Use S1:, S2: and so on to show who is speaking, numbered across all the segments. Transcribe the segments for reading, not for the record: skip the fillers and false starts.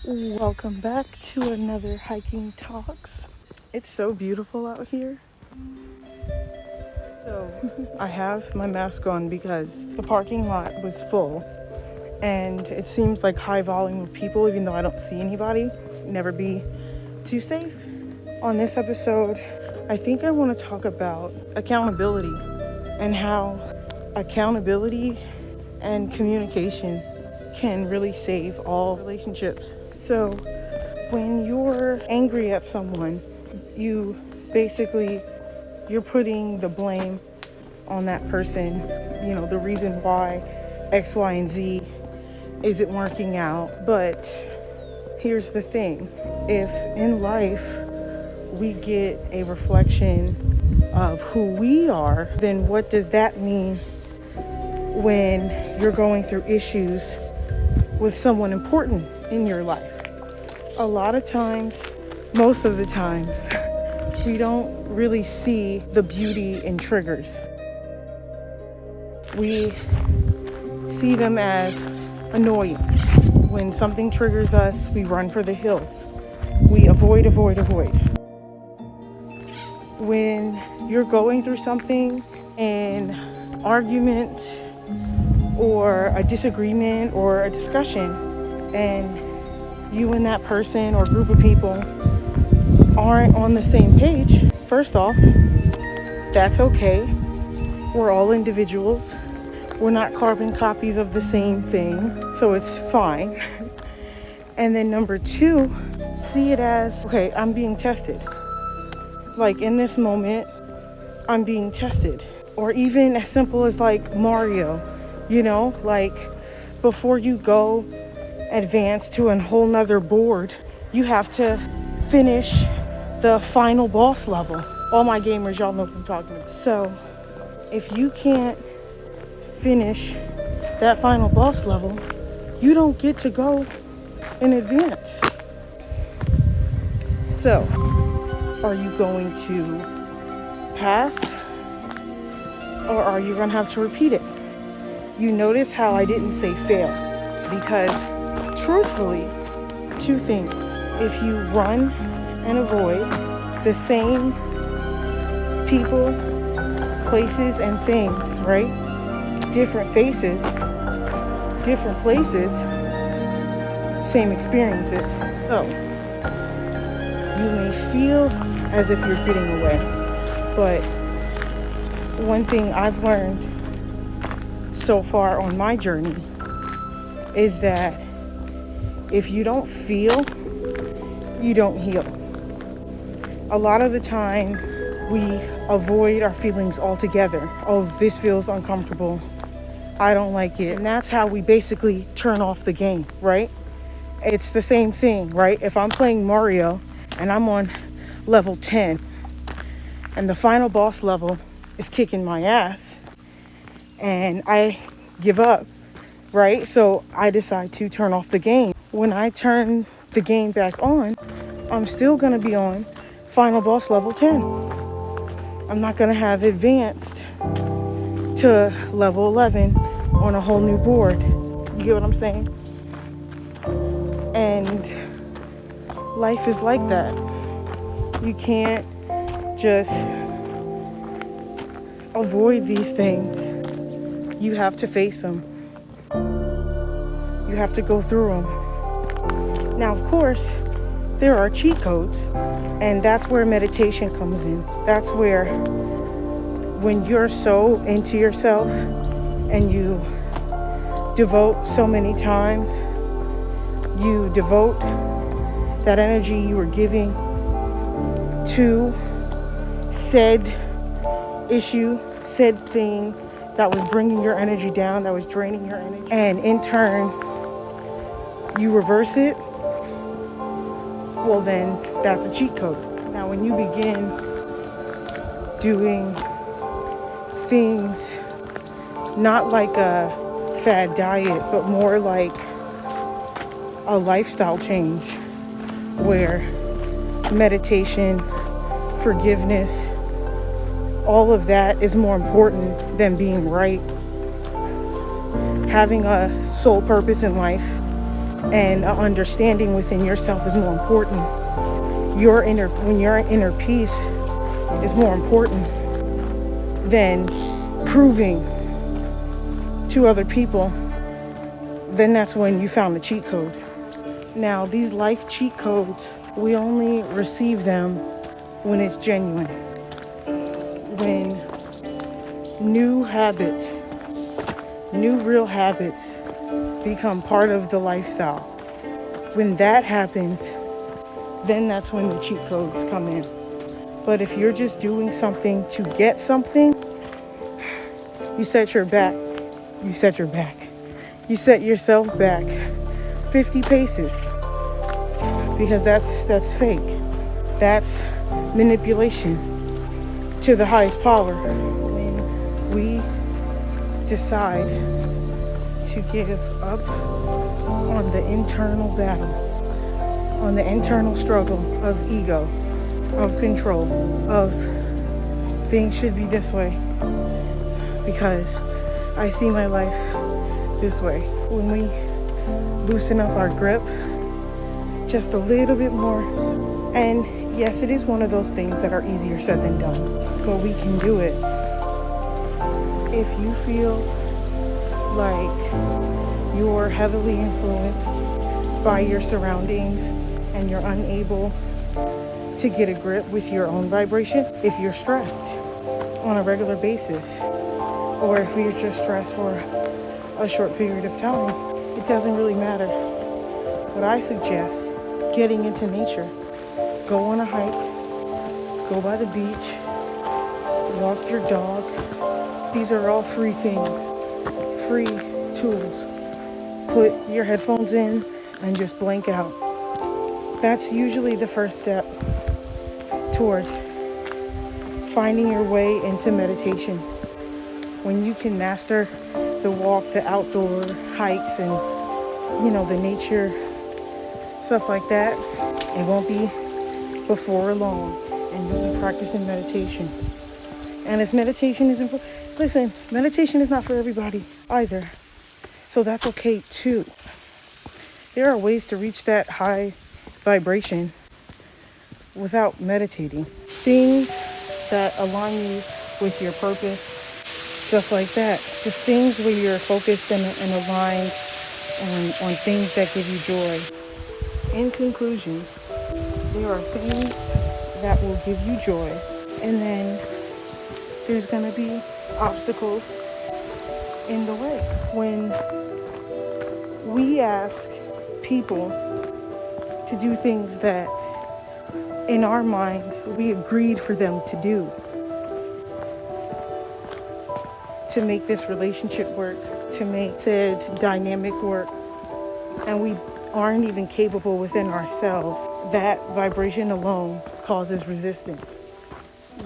S1: Welcome back to another Hiking Talks. It's so beautiful out here. So I have my mask on because the parking lot was full and it seems like high volume of people, even though I don't see anybody. Never be too safe. On this episode, I think I want to talk about accountability and how accountability and communication can really save all relationships. So when you're angry at someone, you're putting the blame on that person, the reason why X, Y, and Z isn't working out. But here's the thing. If in life we get a reflection of who we are, then what does that mean when you're going through issues with someone important in your life? A lot of times, most of the times, we don't really see the beauty in triggers. We see them as annoying. When something triggers us, we run for the hills. We avoid. When you're going through something, an argument or a disagreement or a discussion, and you and that person or group of people aren't on the same page, first off, that's okay. We're all individuals. We're not carbon copies of the same thing, so it's fine. And then number two, see it as, okay, I'm being tested. Like in this moment, I'm being tested. Or even as simple as like Mario, like before you go advance to a whole nother board, you have to finish the final boss level. All my gamers, y'all know what I'm talking about. So if you can't finish that final boss level, you don't get to go in advance. So are you going to pass, or are you going to have to repeat it? You notice how I didn't say fail, because truthfully, two things. If you run and avoid the same people, places, and things, right? Different faces, different places, same experiences. So you may feel as if you're getting away, but one thing I've learned so far on my journey is that if you don't feel, you don't heal. A lot of the time we avoid our feelings altogether. Oh, this feels uncomfortable. I don't like it. And that's how we basically turn off the game, right? It's the same thing, right? If I'm playing Mario and I'm on level 10 and the final boss level is kicking my ass and I give up, right? So I decide to turn off the game. When I turn the game back on, I'm still gonna be on final boss level 10. I'm not gonna have advanced to level 11 on a whole new board. You get what I'm saying? And life is like that. You can't just avoid these things. You have to face them. You have to go through them. Now, of course, there are cheat codes, and that's where meditation comes in. That's where, when you're so into yourself and you devote so many times, you devote that energy you were giving to said issue, said thing that was bringing your energy down, that was draining your energy, and in turn you reverse it, well then that's a cheat code. Now when you begin doing things not like a fad diet, but more like a lifestyle change, where meditation, forgiveness, all of that is more important than being right. Having a sole purpose in life and an understanding within yourself is more important. When your inner peace is more important than proving to other people, then that's when you found the cheat code. Now, these life cheat codes, we only receive them when it's genuine. When new habits, new real habits become part of the lifestyle. When that happens, then that's when the cheat codes come in. But if you're just doing something to get something, you set your back. You set your back. You set yourself back 50 paces, because that's fake. That's manipulation to the highest power. When we decide to give up on the internal battle, on the internal struggle of ego, of control, of things should be this way because I see my life this way. When we loosen up our grip just a little bit more, and yes, it is one of those things that are easier said than done, but we can do it. If you feel like you're heavily influenced by your surroundings and you're unable to get a grip with your own vibration, if you're stressed on a regular basis, or if you're just stressed for a short period of time, it doesn't really matter. But I suggest getting into nature. Go on a hike, go by the beach, walk your dog. These are all free things, free tools. Put your headphones in and just blank out. That's usually the first step towards finding your way into meditation. When you can master the walk, the outdoor hikes, and the nature, stuff like that, it won't be before long, and you'll be practicing meditation. And if meditation isn't, listen, meditation is not for everybody either, so that's okay too. There are ways to reach that high vibration without meditating. Things that align you with your purpose, stuff like that. Just things where you're focused and aligned on things that give you joy. In conclusion, there are things that will give you joy, and then there's going to be obstacles in the way. When we ask people to do things that in our minds we agreed for them to do, to make this relationship work, to make said dynamic work, and we aren't even capable within ourselves, that vibration alone causes resistance.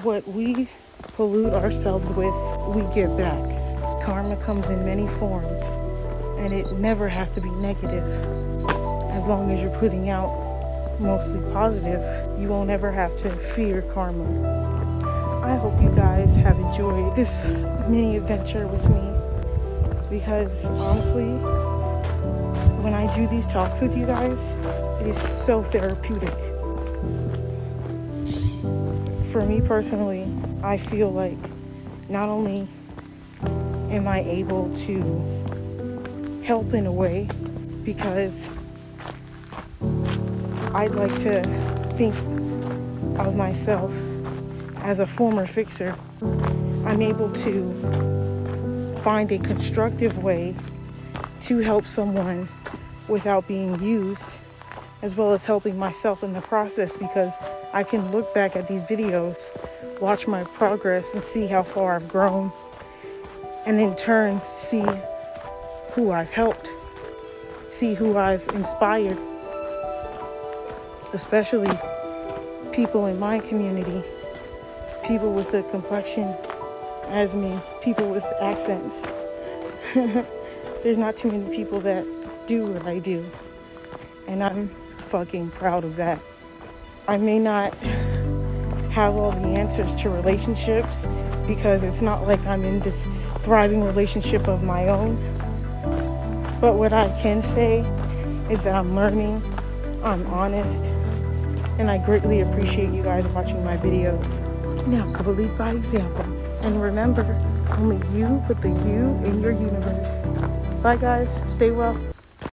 S1: What we pollute ourselves with, we get back. Karma comes in many forms, and it never has to be negative. As long as you're putting out mostly positive, you won't ever have to fear karma. I hope you guys have enjoyed this mini adventure with me, because honestly, when I do these talks with you guys, it is so therapeutic. For me personally, I feel like not only am I able to help in a way, because I'd like to think of myself as a former fixer. I'm able to find a constructive way to help someone without being used, as well as helping myself in the process, because I can look back at these videos, watch my progress, and see how far I've grown, and in turn see who I've helped, see who I've inspired, especially people in my community, people with a complexion as me, people with accents. There's not too many people that do what I do, and I'm fucking proud of that. I may not have all the answers to relationships, because it's not like I'm in this thriving relationship of my own, but what I can say is that I'm learning, I'm honest, and I greatly appreciate you guys watching my videos. Now go lead by example. And remember, only you put the you in your universe. Bye guys, stay well.